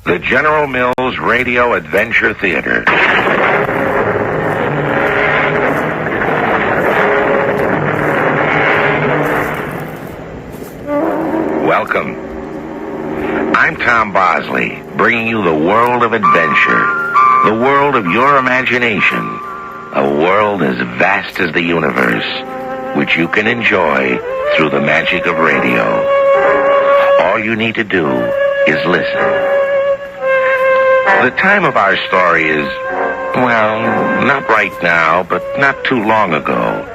the General Mills Radio Adventure Theater. Welcome. I'm Tom Bosley, bringing you the world of adventure, the world of your imagination, a world as vast as the universe, which you can enjoy through the magic of radio. All you need to do is listen. The time of our story is, well, not right now, but not too long ago.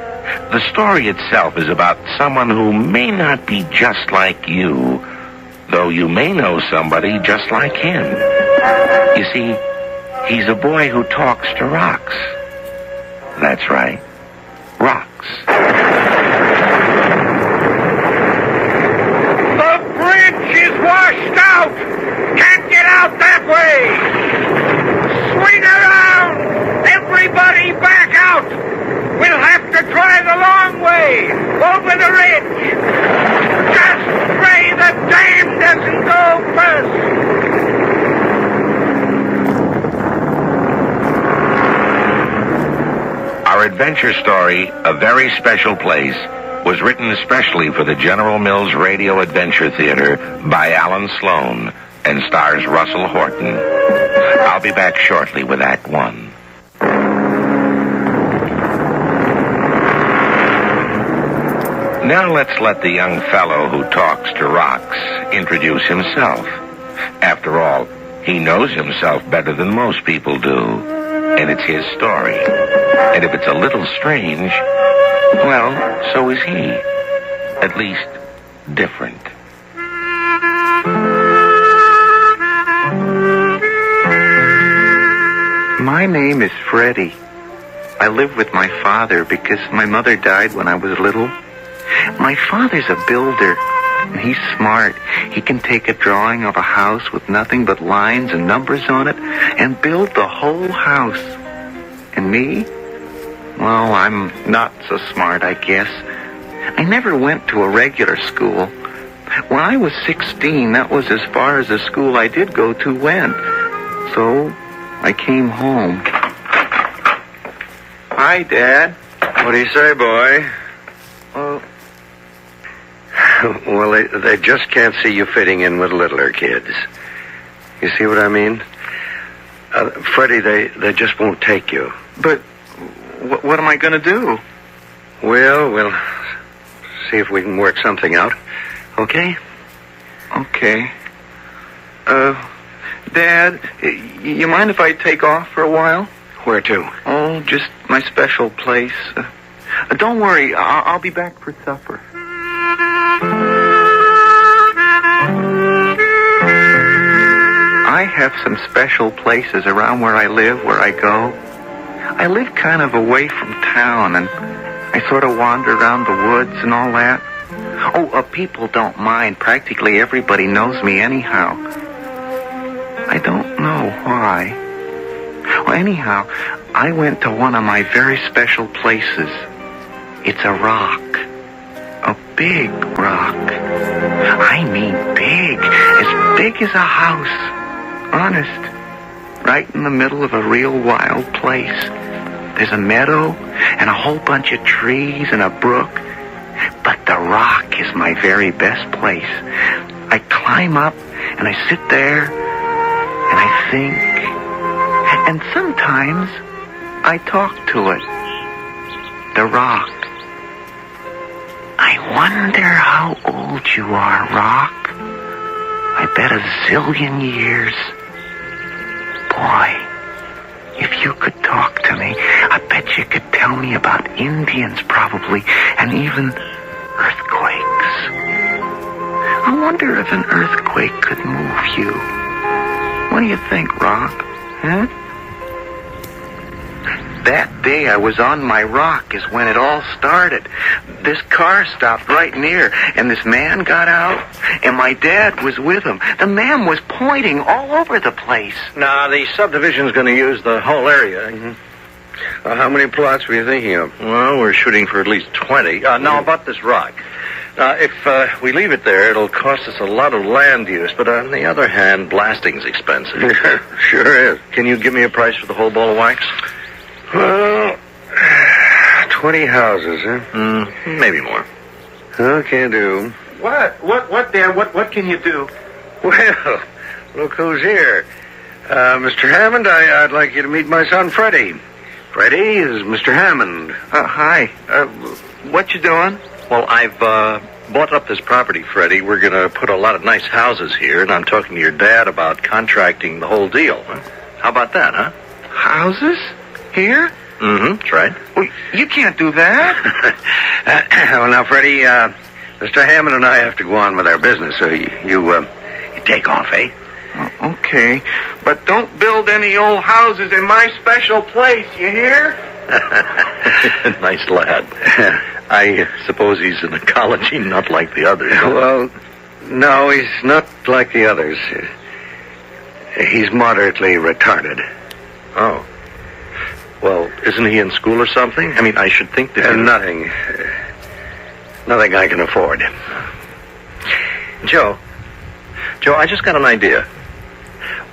The story itself is about someone who may not be just like you, though you may know somebody just like him. You see, he's a boy who talks to rocks. That's right, rocks. The bridge is washed out! Can't get out that way! Swing around! Everybody back out! We'll have to try the long way, over the ridge. Just pray the dam doesn't go first. Our adventure story, A Very Special Place, was written especially for the General Mills Radio Adventure Theater by Alan Sloan and stars Russell Horton. I'll be back shortly with Act One. Now let's let the young fellow who talks to rocks introduce himself. After all, he knows himself better than most people do, and it's his story. And if it's a little strange, well, so is he. At least, different. My name is Freddie. I live with my father because my mother died when I was little. My father's a builder, and he's smart. He can take a drawing of a house with nothing but lines and numbers on it and build the whole house. And me? Well, I'm not so smart, I guess. I never went to a regular school. When I was 16, that was as far as the school I did go to went. So I came home. Hi, Dad. What do you say, boy? Well, they just can't see you fitting in with littler kids. You see what I mean? Freddie, they just won't take you. But what am I going to do? Well, we'll see if we can work something out. Okay? Okay. Dad, you mind if I take off for a while? Where to? Oh, just my special place. Don't worry, I'll be back for supper. I have some special places around where I live, where I go. I live kind of away from town, and I sort of wander around the woods and all that. Oh, people don't mind. Practically everybody knows me anyhow. I don't know why. Well, anyhow, I went to one of my very special places. It's a rock. A big rock. I mean big. As big as a house. Honest. Right in the middle of a real wild place. There's a meadow and a whole bunch of trees and a brook. But the rock is my very best place. I climb up and I sit there and I think. And sometimes I talk to it. The rock. I wonder how old you are, Rock. I bet a zillion years. Boy, if you could talk to me, I bet you could tell me about Indians probably, and even earthquakes. I wonder if an earthquake could move you. What do you think, Rock? Huh? That day I was on my rock is when it all started. This car stopped right near, and this man got out, and my dad was with him. The man was pointing all over the place. Now, the subdivision's going to use the whole area. Mm-hmm. How many plots were you thinking of? Well, we're shooting for at least 20. Now, about this rock. If we leave it there, it'll cost us a lot of land use. But on the other hand, blasting's expensive. Sure is. Can you give me a price for the whole ball of wax? Well, 20 houses, huh? Maybe more. Okay, do. What, Dad? What can you do? Well, look who's here. Mr. Hammond, I'd like you to meet my son, Freddie. Freddie is Mr. Hammond. Hi. What you doing? Well, I've bought up this property, Freddie. We're going to put a lot of nice houses here, and I'm talking to your dad about contracting the whole deal. Huh? How about that, huh? Houses? Here? That's right. Well, you can't do that. Well, now, Freddie, Mr. Hammond and I have to go on with our business, so you take off, eh? Okay, but don't build any old houses in my special place, you hear? Nice lad. I suppose he's an ecology nut like the others. Well, no, he's not like the others. He's moderately retarded. Oh. Well, isn't he in school or something? I mean, I should think that... Nothing. Nothing I can afford. Joe, I just got an idea.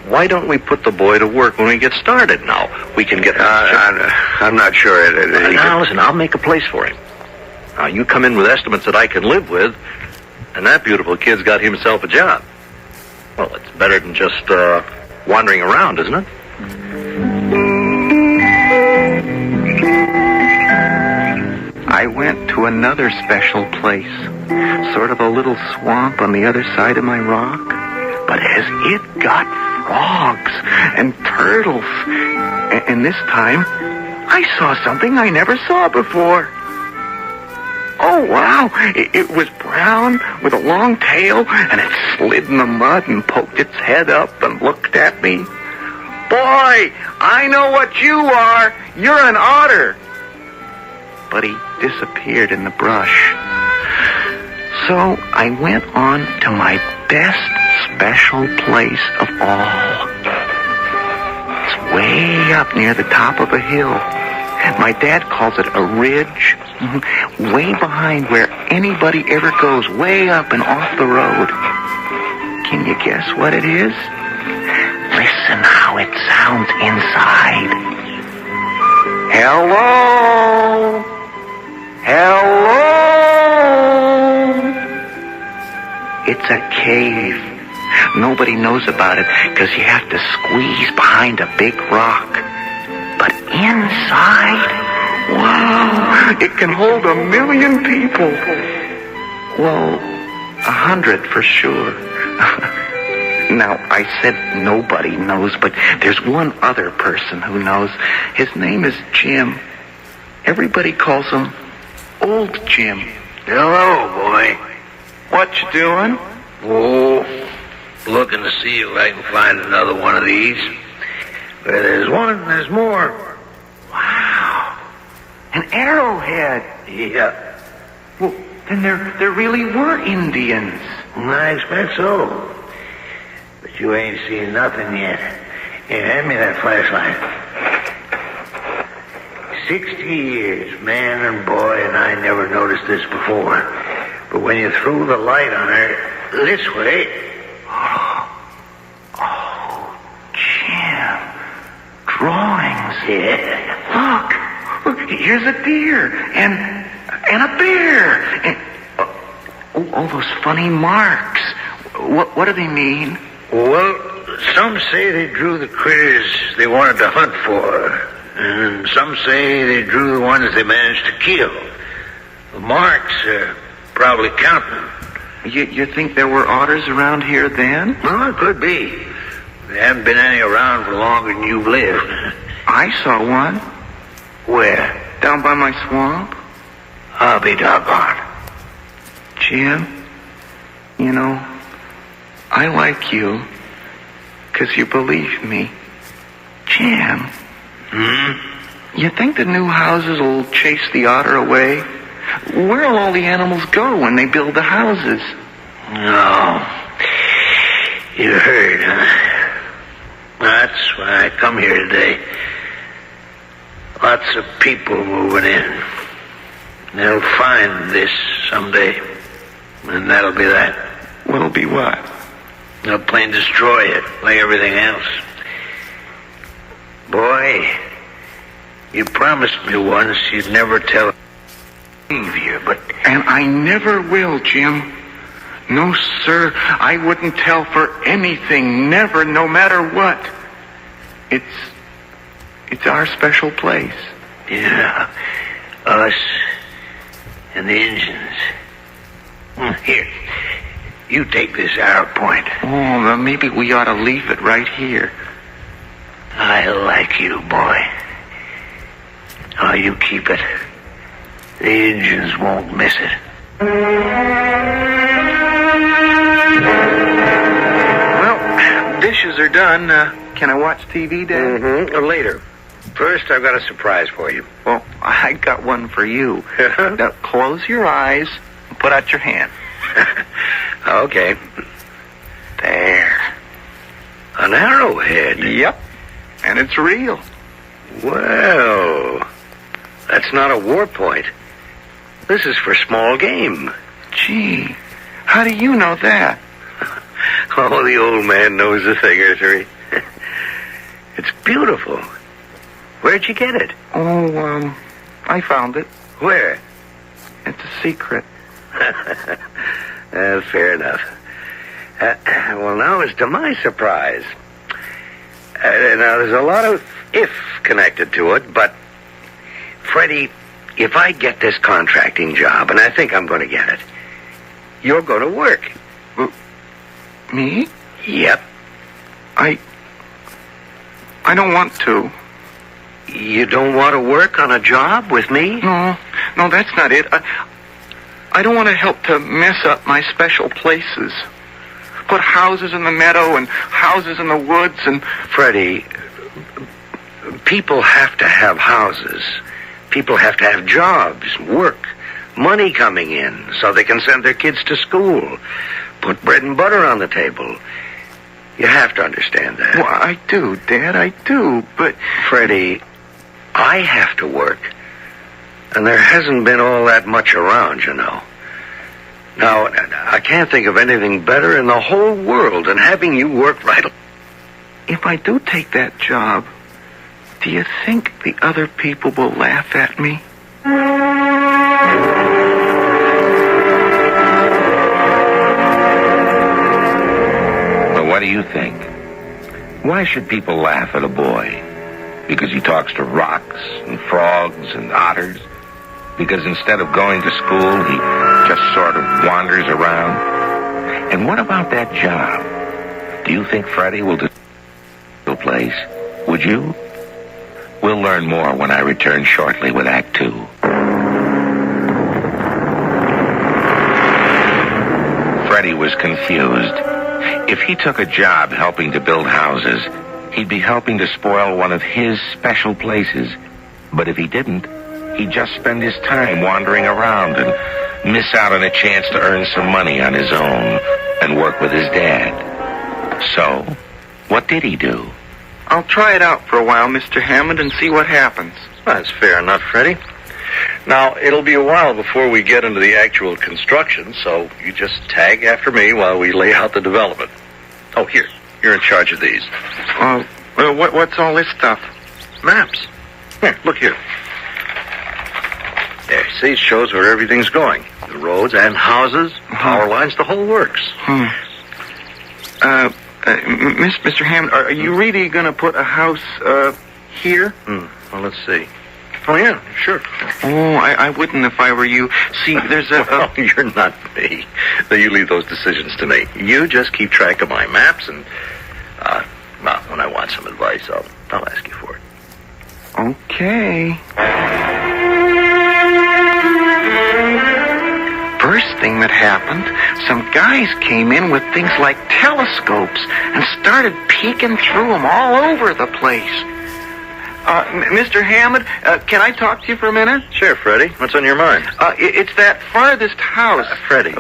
Why don't we put the boy to work when we get started now? We can get... I'm not sure. Now, listen, I'll make a place for him. Now, you come in with estimates that I can live with, and that beautiful kid's got himself a job. Well, it's better than just wandering around, isn't it? I went to another special place, sort of a little swamp on the other side of my rock. But as it got frogs and turtles, and this time I saw something I never saw before. Oh, wow, it was brown with a long tail, and it slid in the mud and poked its head up and looked at me. Boy, I know what you are. You're an otter. But he disappeared in the brush. So I went on to my best special place of all. It's way up near the top of a hill. My dad calls it a ridge. Way behind where anybody ever goes, way up and off the road. Can you guess what it is? Listen how it sounds inside. Hello? Hello? It's a cave. Nobody knows about it because you have to squeeze behind a big rock. But inside, wow, it can hold 1 million people. Well, 100 for sure. Now, I said nobody knows, but there's one other person who knows. His name is Jim. Everybody calls him Old Jim. Hello, boy. What you doing? Oh, looking to see if I can find another one of these. Where there's one, there's more. Wow. An arrowhead. Yeah. Well, then there really were Indians. I expect so. But you ain't seen nothing yet. Here, hand me that flashlight. 60 years, man and boy, and I never noticed this before. But when you threw the light on her this way... Oh, Jim. Drawings. Yeah. Look, here's a deer and a bear. And all those funny marks. What do they mean? Well, some say they drew the critters they wanted to hunt for. And some say they drew the ones they managed to kill. The marks are probably counting. You think there were otters around here then? Well, it could be. There haven't been any around for longer than you've lived. I saw one. Where? Down by my swamp. I'll be doggone. Jim, you know, I like you, 'cause you believe me. Jim. You think the new houses will chase the otter away? Where'll all the animals go when they build the houses? No. You heard, huh? That's why I come here today. Lots of people moving in. They'll find this someday. And that'll be that. What'll be what? They'll plain destroy it, like everything else. Boy, you promised me once you'd never tell you, but... And I never will, Jim. No, sir, I wouldn't tell for anything, never, no matter what. It's our special place. Yeah, us and the Indians. Here, you take this arrow point. Oh, well, maybe we ought to leave it right here. I like you, boy. Oh, you keep it. The Indians won't miss it. Well, dishes are done. Can I watch TV, Dad? Mm-hmm. Later. First, I've got a surprise for you. Well, I got one for you. Now, close your eyes and put out your hand. Okay. There. An arrowhead. Yep. And it's real. Well, that's not a war point. This is for small game. Gee, how do you know that? Oh, the old man knows a thing or three. It's beautiful. Where'd you get it? Oh, I found it. Where? It's a secret. Fair enough. Well, now as to my surprise. Now, there's a lot of if connected to it, but, Freddie, if I get this contracting job, and I think I'm going to get it, you're going to work. Me? Yep. I don't want to. You don't want to work on a job with me? No, that's not it. I don't want to help to mess up my special places. Put houses in the meadow and houses in the woods and... Freddie, people have to have houses. People have to have jobs, work, money coming in so they can send their kids to school, put bread and butter on the table. You have to understand that. Well, I do, Dad, I do, but... Freddie, I have to work. And there hasn't been all that much around, you know. Now, I can't think of anything better in the whole world than having you work right. If I do take that job, do you think the other people will laugh at me? Well, what do you think? Why should people laugh at a boy? Because he talks to rocks and frogs and otters? Because instead of going to school, he just sort of wanders around? And what about that job? Do you think Freddie will do the place? Would you? We'll learn more when I return shortly with Act 2. Freddie was confused. If he took a job helping to build houses, he'd be helping to spoil one of his special places. But if he didn't, he'd just spend his time wandering around and miss out on a chance to earn some money on his own and work with his dad. So, what did he do? I'll try it out for a while, Mr. Hammond, and see what happens. That's fair enough, Freddie. Now, it'll be a while before we get into the actual construction, so you just tag after me while we lay out the development. Oh, here. You're in charge of these. What's all this stuff? Maps. Here, look here. There, see, it shows where everything's going. The roads and houses, power lines, the whole works. Mr. Hammond, are you really going to put a house, here? Well, let's see. Oh, yeah, sure. Oh, I wouldn't if I were you. See, there's a... Well, you're not me. Now, you leave those decisions to me. You just keep track of my maps, and, well, when I want some advice, I'll ask you for it. Okay. First thing that happened, some guys came in with things like telescopes and started peeking through them all over the place. Mr. Hammond, can I talk to you for a minute? Sure, Freddie. What's on your mind? It's that farthest house. Freddie,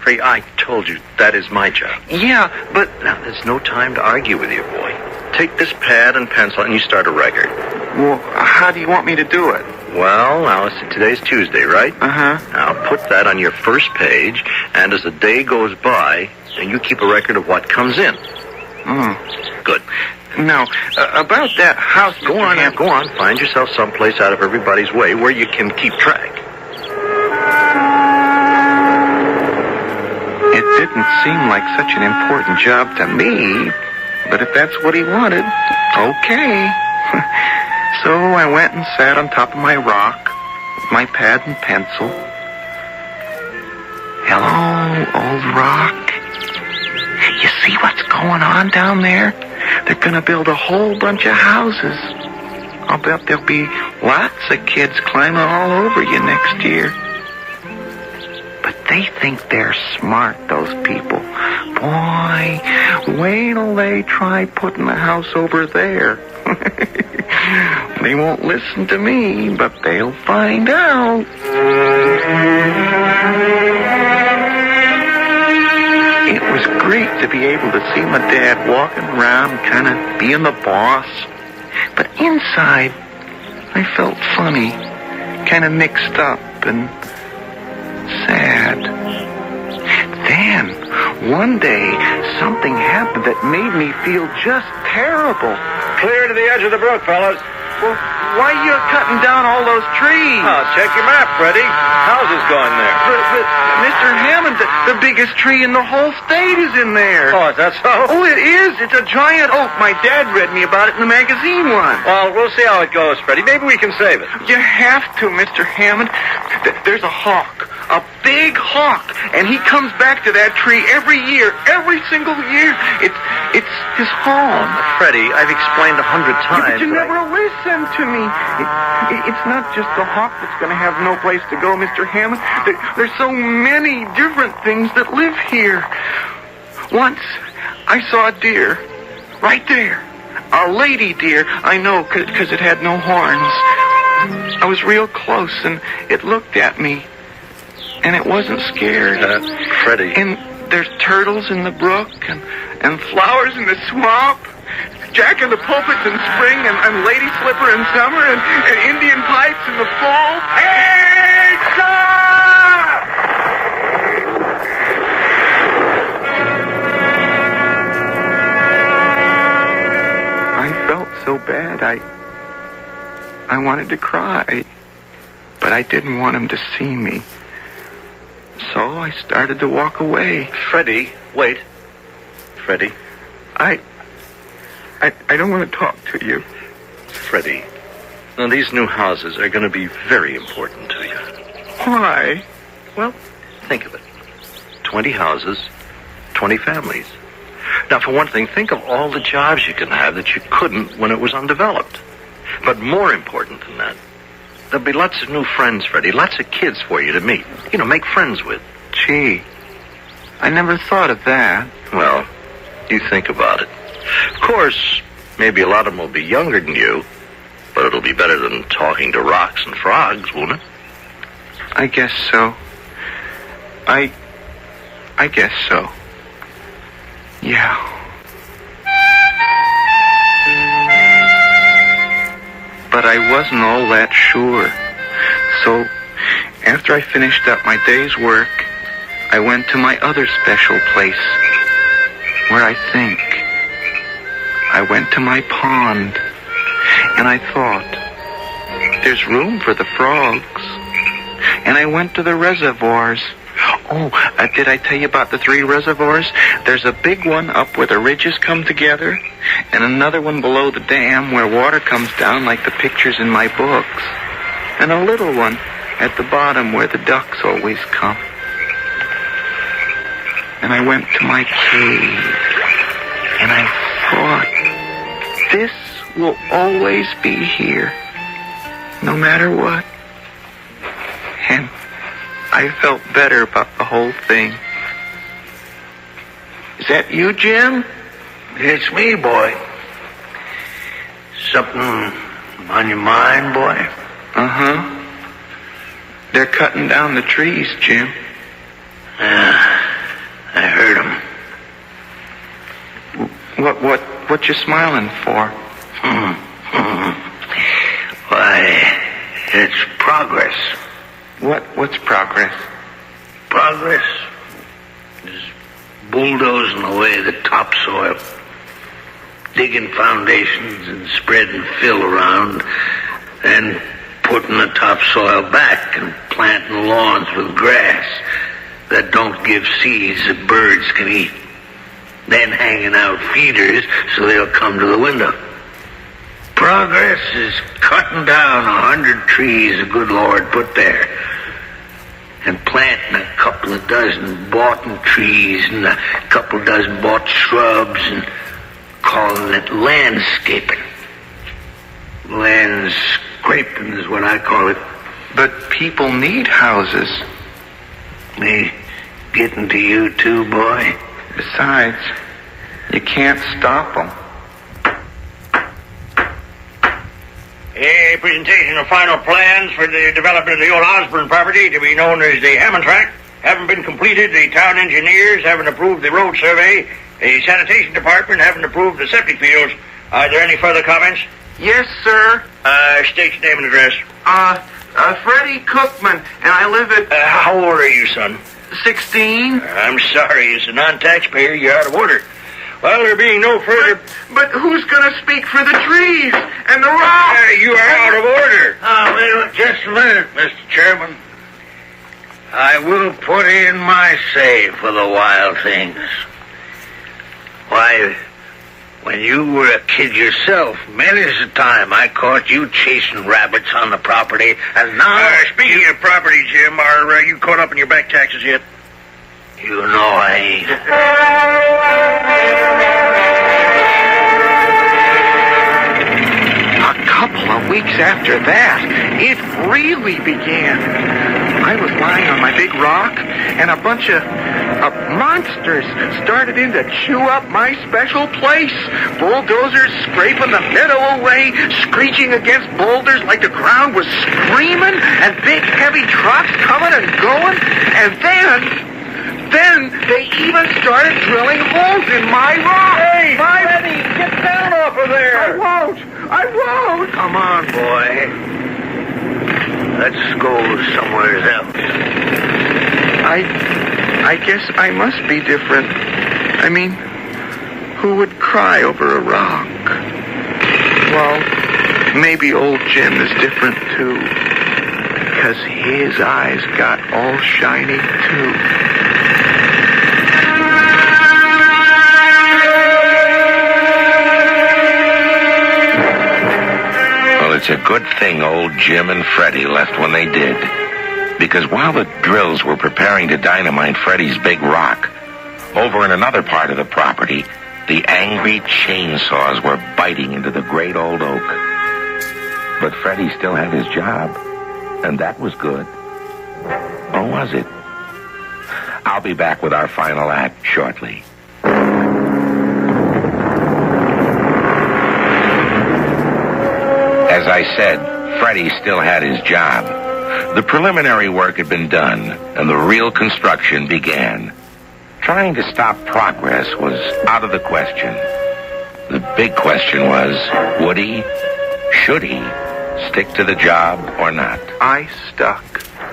I told you that is my job. Yeah, but... Now, there's no time to argue with you, boy. Take this pad and pencil and you start a record. Well, how do you want me to do it? Well, now, today's Tuesday, right? Uh-huh. Now, put that on your first page, and as the day goes by, you keep a record of what comes in. Good. Now, about that house... Go on. Find yourself someplace out of everybody's way where you can keep track. It didn't seem like such an important job to me, but if that's what he wanted, okay. So I went and sat on top of my rock with my pad and pencil. Hello, old rock. You see what's going on down there? They're going to build a whole bunch of houses. I'll bet there'll be lots of kids climbing all over you next year. But they think they're smart, those people. Boy, wait till they try putting a house over there. They won't listen to me, but they'll find out. It was great to be able to see my dad walking around, kind of being the boss. But inside, I felt funny, kind of mixed up and sad. Then, one day, something happened that made me feel just terrible. Clear to the edge of the brook, fellas. Well, why are you cutting down all those trees? Oh, check your map, Freddie. Houses going there. But Mr. Hammond, the biggest tree in the whole state is in there. Oh, is that so? Oh, it is. It's a giant oak. My dad read me about it in the magazine once. Well, we'll see how it goes, Freddie. Maybe we can save it. You have to, Mr. Hammond. There's a hawk, a big hawk, and he comes back to that tree every year, every single year. It's his home. Freddie, I've explained 100 times. But you never listen to me. It's not just the hawk that's going to have no place to go, Mr. Hammond. There's so many different things that live here. Once, I saw a deer, right there. A lady deer, I know, because it had no horns. I was real close, and it looked at me, and it wasn't scared. Freddie. And there's turtles in the brook, and flowers in the swamp, Jack in the pulpits in spring, and Lady Slipper in summer, and Indian pipes in the fall. Hey, stop! I felt so bad, I wanted to cry, but I didn't want him to see me. So I started to walk away. Freddie, wait. Freddie. I don't want to talk to you. Freddie, now these new houses are going to be very important to you. Why? Well, think of it. 20 houses, 20 families. Now, for one thing, think of all the jobs you can have that you couldn't when it was undeveloped. But more important than that, there'll be lots of new friends, Freddie, lots of kids for you to meet. Make friends with. Gee, I never thought of that. Well, you think about it. Of course, maybe a lot of them will be younger than you, but it'll be better than talking to rocks and frogs, won't it? I guess so. I guess so. Yeah. But I wasn't all that sure. So, after I finished up my day's work, I went to my other special place, where I think. I went to my pond, and I thought, there's room for the frogs. And I went to the reservoirs. Oh, did I tell you about the 3 reservoirs? There's a big one up where the ridges come together, and another one below the dam where water comes down like the pictures in my books, and a little one at the bottom where the ducks always come. And I went to my cave, and I thought, this will always be here, no matter what. And I felt better about the whole thing. Is that you, Jim? It's me, boy. Something on your mind, boy? Uh-huh. They're cutting down the trees, Jim. I heard them. What you smiling for? Why, It's progress. What's progress? Progress is bulldozing away the topsoil, digging foundations and spreading fill around, then putting the topsoil back and planting lawns with grass that don't give seeds that birds can eat, then hanging out feeders so they'll come to the window. Progress is cutting down 100 trees the good Lord put there and planting a couple of dozen boughten trees and a couple dozen bought shrubs and calling it landscaping. Landscaping is what I call it. But people need houses. Me getting to you too, boy? Besides, you can't stop them. A presentation of final plans for the development of the old Osborne property to be known as the Hammond Tract haven't been completed. The town engineers haven't approved the road survey. The sanitation department haven't approved the septic fields. Are there any further comments? Yes, sir. State your name and address. Freddie Cookman, and I live at... How old are you, son? 16. I'm sorry. As a non-taxpayer, you're out of order. Well, there being no further... But who's going to speak for the trees and the rocks? You are out of order. Wait just a minute, Mr. Chairman. I will put in my say for the wild things. Why, when you were a kid yourself, many's the time I caught you chasing rabbits on the property, and now... Speaking of property, Jim, are you caught up in your back taxes yet? You know I ain't. A couple of weeks after that, it really began. I was lying on my big rock, and a bunch of monsters started in to chew up my special place. Bulldozers scraping the meadow away, screeching against boulders like the ground was screaming, and big heavy trucks coming and going. And then they even started drilling holes in my rock. Hey, Freddie, get down off of there. I won't. Come on, boy. Let's go somewhere else. I guess I must be different. I mean, who would cry over a rock? Well, maybe old Jim is different too. Because his eyes got all shiny too. It's a good thing old Jim and Freddie left when they did. Because while the drills were preparing to dynamite Freddie's big rock, over in another part of the property, the angry chainsaws were biting into the great old oak. But Freddie still had his job, and that was good. Or was it? I'll be back with our final act shortly. As I said, Freddie still had his job. The preliminary work had been done, and the real construction began. Trying to stop progress was out of the question. The big question was, would he, should he, stick to the job or not? I stuck.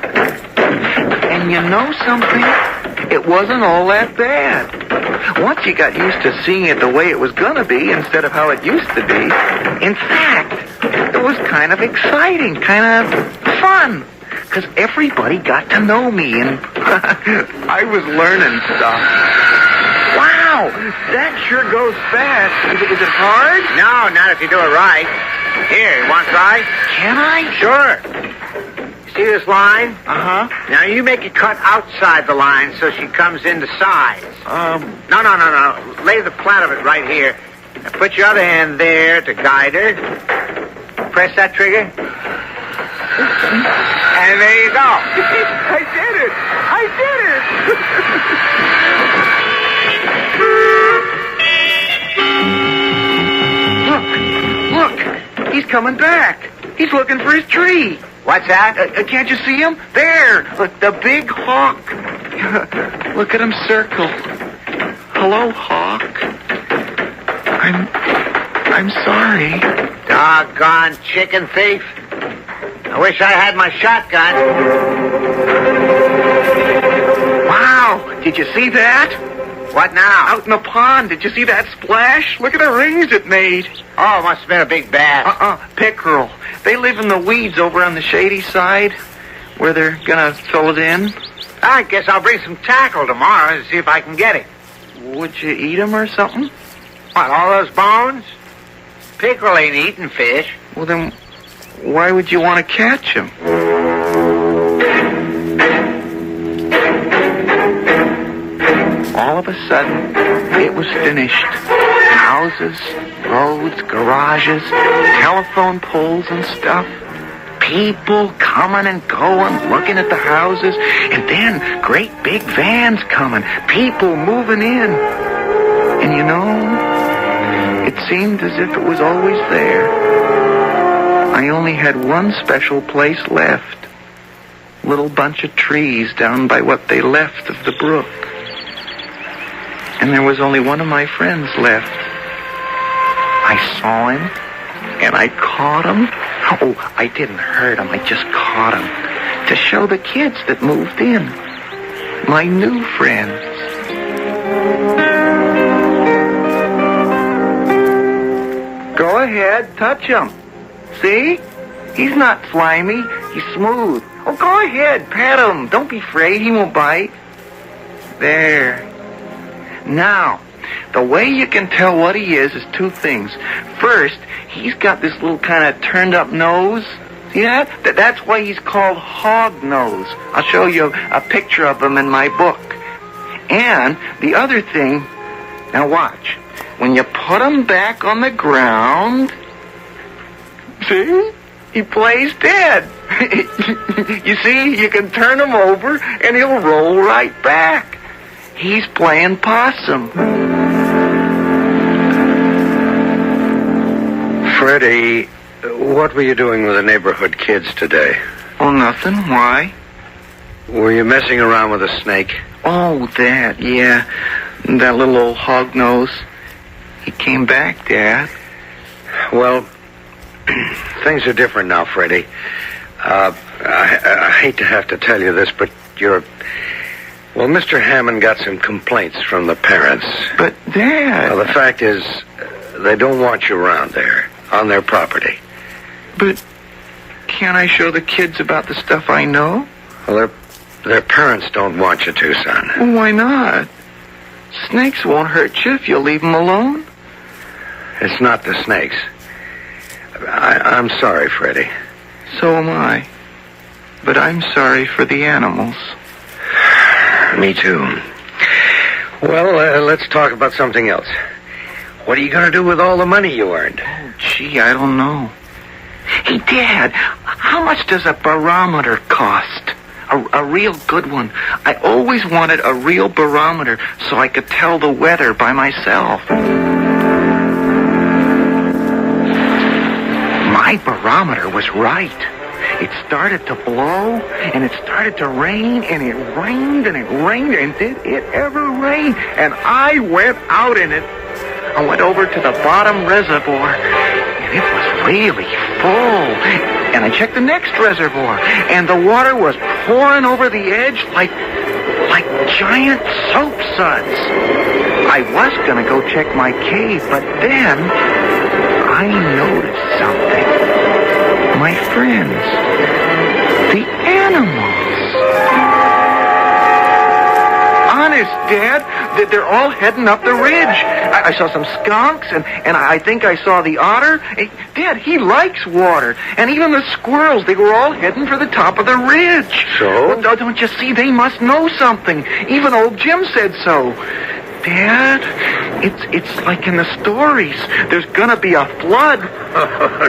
And you know something? It wasn't all that bad. Once you got used to seeing it the way it was going to be instead of how it used to be, in fact, it was kind of exciting, kind of fun, because everybody got to know me, and I was learning stuff. Wow, that sure goes fast. Is it hard? No, not if you do it right. Here, you want to try? Can I? Sure. See this line? Uh-huh. Now, you make it cut outside the line so she comes into size. No. Lay the flat of it right here. Now, put your other hand there to guide her. Press that trigger. And there you go. I did it! Look, he's coming back. He's looking for his tree. What's that? Can't you see him? There, look, the big hawk. Look at him circle. Hello, hawk. I'm sorry. Doggone chicken thief. I wish I had my shotgun. Wow, did you see that? What now? Out in the pond, did you see that splash? Look at the rings it made. Oh, it must have been a big bass. Pickerel. They live in the weeds over on the shady side where they're gonna fill it in. I guess I'll bring some tackle tomorrow and see if I can get it. Would you eat them or something? What, all those bones? Pickerel ain't eating fish. Well, then why would you want to catch them? All of a sudden, it was finished. Houses, roads, garages, telephone poles and stuff. People coming and going, looking at the houses, and then great big vans coming, people moving in. And you know, it seemed as if it was always there. I only had one special place left. Little bunch of trees down by what they left of the brook. And there was only one of my friends left. I saw him, and I caught him. Oh, I didn't hurt him, I just caught him. To show the kids that moved in. My new friends. Go ahead, touch him. See? He's not slimy, he's smooth. Oh, go ahead, pet him. Don't be afraid, he won't bite. There. Now, the way you can tell what he is two things. First, he's got this little kind of turned up nose. See that? That's why he's called hog nose. I'll show you a picture of him in my book. And the other thing, now watch. When you put him back on the ground, see? He plays dead. You see, you can turn him over and he'll roll right back. He's playing possum. Freddie, what were you doing with the neighborhood kids today? Oh, nothing. Why? Were you messing around with a snake? Oh, that, yeah. That little old hog nose. He came back, Dad. Well, things are different now, Freddie. I hate to have to tell you this, but well, Mr. Hammond got some complaints from the parents. But, Dad... Well, the fact is, they don't want you around there, on their property. But can't I show the kids about the stuff I know? Well, their parents don't want you to, son. Well, why not? Snakes won't hurt you if you leave them alone. It's not the snakes. I'm sorry, Freddie. So am I. But I'm sorry for the animals. Me too. Well, let's talk about something else. What are you going to do with all the money you earned? Oh, gee, I don't know. Hey, Dad, how much does a barometer cost? A real good one. I always wanted a real barometer so I could tell the weather by myself. My barometer was right. It started to blow, and it started to rain, and it rained, and it rained, and did it ever rain? And I went out in it. I went over to the bottom reservoir, and it was really full. And I checked the next reservoir, and the water was pouring over the edge like giant soap suds. I was going to go check my cave, but then I noticed something. My friends, the animals. Honest, Dad, they're all heading up the ridge. I saw some skunks, and I think I saw the otter. Dad, he likes water. And even the squirrels, they were all heading for the top of the ridge. So? Well, don't you see? They must know something. Even old Jim said so. Dad, it's like in the stories. There's gonna be a flood.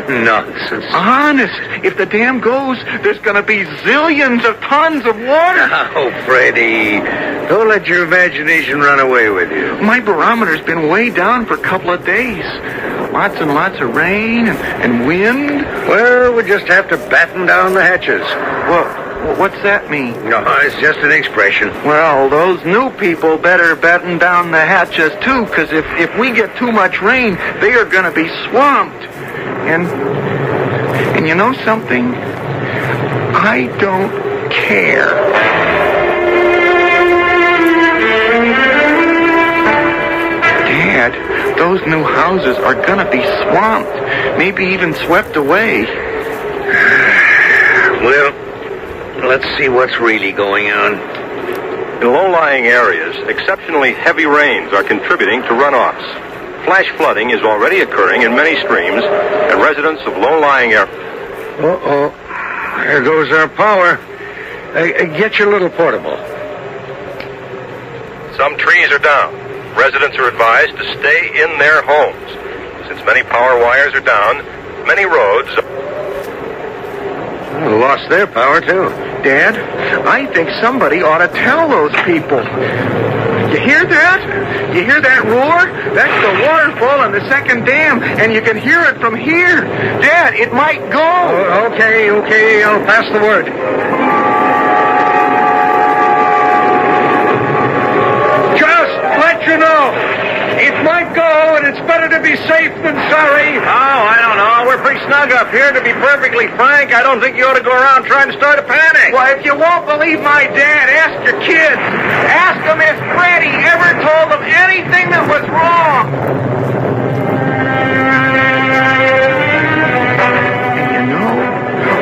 Nonsense. Honest, if the dam goes, there's gonna be zillions of tons of water. Oh, Freddie, don't let your imagination run away with you. My barometer's been way down for a couple of days. Lots and lots of rain and wind. Well, we just have to batten down the hatches. Well, what's that mean? No, it's just an expression. Well, those new people better batten down the hatches, too, because if we get too much rain, they are going to be swamped. And you know something? I don't care. Dad, those new houses are gonna be swamped, maybe even swept away. Well, let's see what's really going on. In low-lying areas, exceptionally heavy rains are contributing to runoffs. Flash flooding is already occurring in many streams, and residents of low-lying areas... Uh-oh. There goes our power. Get your little portable. Some trees are down. Residents are advised to stay in their homes. Since many power wires are down, many roads... Lost their power, too. Dad, I think somebody ought to tell those people. You hear that? You hear that roar? That's the waterfall on the second dam, and you can hear it from here. Dad, it might go. Okay, I'll pass the word. Just let you know. It might go, and it's better to be safe than sorry. Oh, I don't know. We're pretty snug up here. To be perfectly frank, I don't think you ought to go around trying to start a panic. Well, if you won't believe my dad, ask your kids. Ask them if Freddie ever told them anything that was wrong. And you know,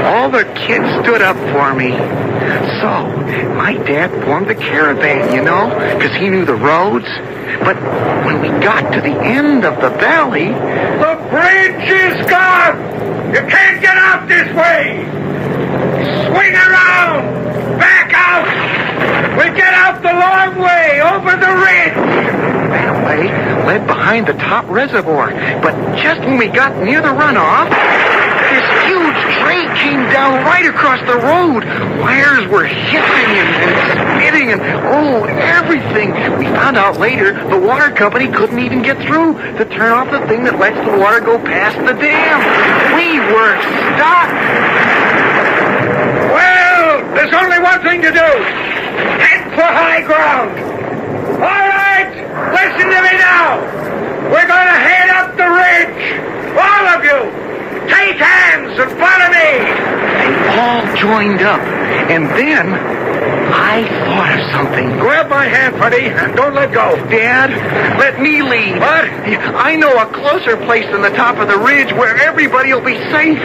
all the kids stood up for me. So, my dad formed the caravan, you know, because he knew the roads. But when we got to the end of the valley... The bridge is gone! You can't get out this way! Swing around! Back out! We'll get out the long way, over the ridge! That way led behind the top reservoir. But just when we got near the runoff, this huge tree came down right across the road. Wires were hissing and spitting and, everything. We found out later the water company couldn't even get through to turn off the thing that lets the water go past the dam. We were stuck. Well, there's only one thing to do. Head for high ground. All right, listen to me now. We're going to head up the ridge. All of you. Take hands and follow me. They all joined up. And then I thought of something. Grab my hand, Freddie, and don't let go. Dad, let me lead. What? I know a closer place than the top of the ridge where everybody will be safe.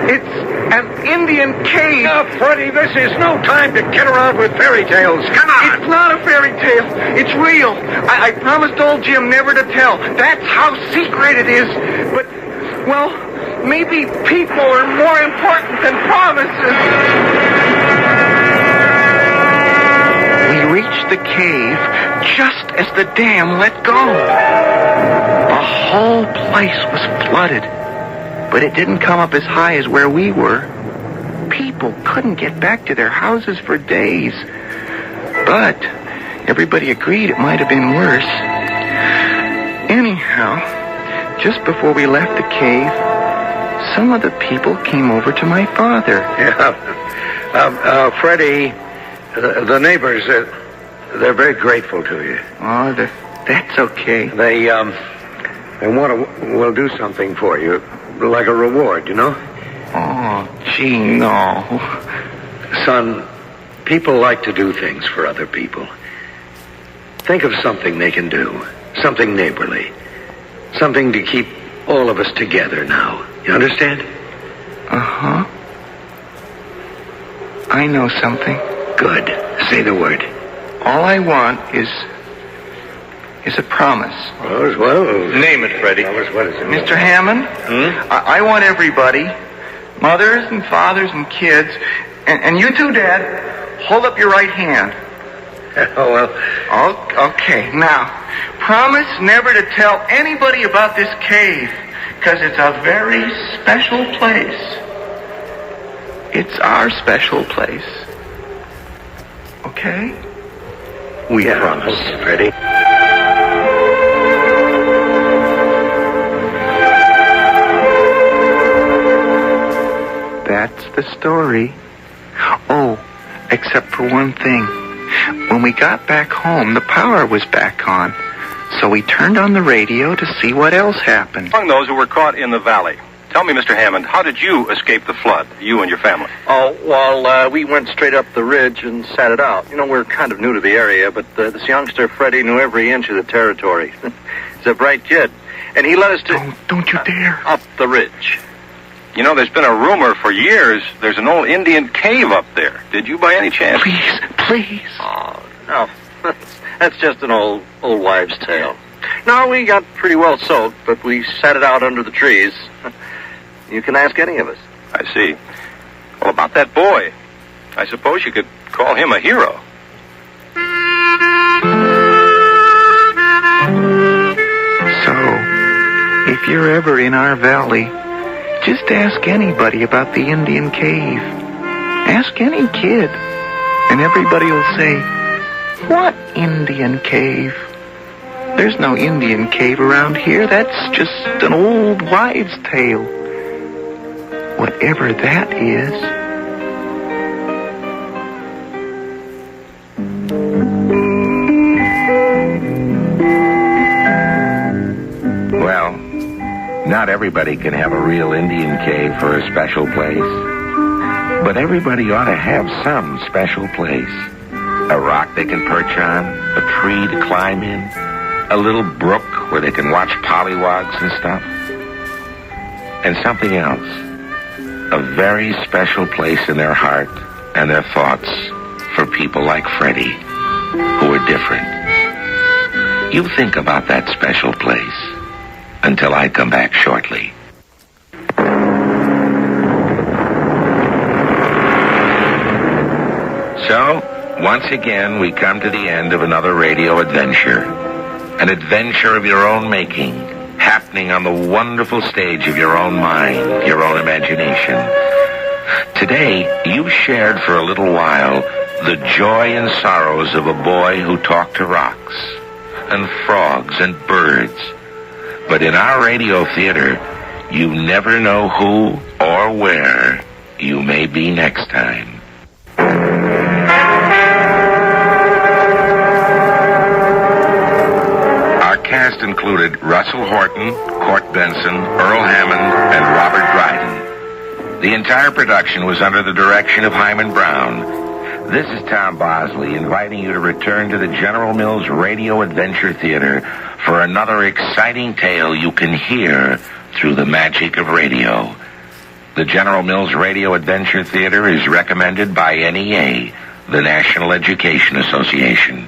It's an Indian cave. Now, Freddie, this is no time to kid around with fairy tales. Come on. It's not a fairy tale. It's real. I promised old Jim never to tell. That's how secret it is. But, well, maybe people are more important than promises. We reached the cave just as the dam let go. The whole place was flooded, but it didn't come up as high as where we were. People couldn't get back to their houses for days. But everybody agreed it might have been worse. Anyhow, just before we left the cave, some of the people came over to my father. Yeah. Freddie, the neighbors, they're very grateful to you. Oh, that's okay. They will do something for you, like a reward, you know? Oh, gee, no. Son, people like to do things for other people. Think of something they can do, something neighborly, something to keep all of us together now. You understand? Uh-huh. I know something. Good. Say the word. All I want is a promise. Well, Name it, Freddie. What is it? Mr. Hammond, I want everybody, mothers and fathers and kids, and you too, Dad, hold up your right hand. Oh, well. Okay, now, promise never to tell anybody about this cave, because it's a very special place. It's our special place. Okay? We promise, Freddie. That's the story. Oh, except for one thing. When we got back home, the power was back on. So we turned on the radio to see what else happened. Among those who were caught in the valley, Tell me, Mr. Hammond, how did you escape the flood, you and your family? Oh, well, we went straight up the ridge and sat it out. You know, we're kind of new to the area, but this youngster, Freddie, knew every inch of the territory. He's a bright kid. And he led us to... Don't you dare. Up the ridge. You know, there's been a rumor for years there's an old Indian cave up there. Did you by any chance? Please. Oh, no. That's just an old wives' tale. No, we got pretty well soaked, but we sat it out under the trees. You can ask any of us. I see. Well, about that boy, I suppose you could call him a hero. So, if you're ever in our valley, just ask anybody about the Indian cave. Ask any kid, and everybody will say, "What Indian cave?" There's no Indian cave around here. That's just an old wives' tale. Whatever that is. Well, not everybody can have a real Indian cave for a special place. But everybody ought to have some special place. A rock they can perch on, a tree to climb in, a little brook where they can watch pollywogs and stuff. And something else. A very special place in their heart and their thoughts for people like Freddie, who are different. You think about that special place until I come back shortly. So, once again, we come to the end of another radio adventure. An adventure of your own making, happening on the wonderful stage of your own mind, your own imagination. Today, you shared for a little while the joy and sorrows of a boy who talked to rocks and frogs and birds. But in our radio theater, you never know who or where you may be next time. Cast included Russell Horton, Court Benson, Earl Hammond, and Robert Dryden. The entire production was under the direction of Hyman Brown. This is Tom Bosley inviting you to return to the General Mills Radio Adventure Theater for another exciting tale you can hear through the magic of radio. The General Mills Radio Adventure Theater is recommended by NEA, the National Education Association.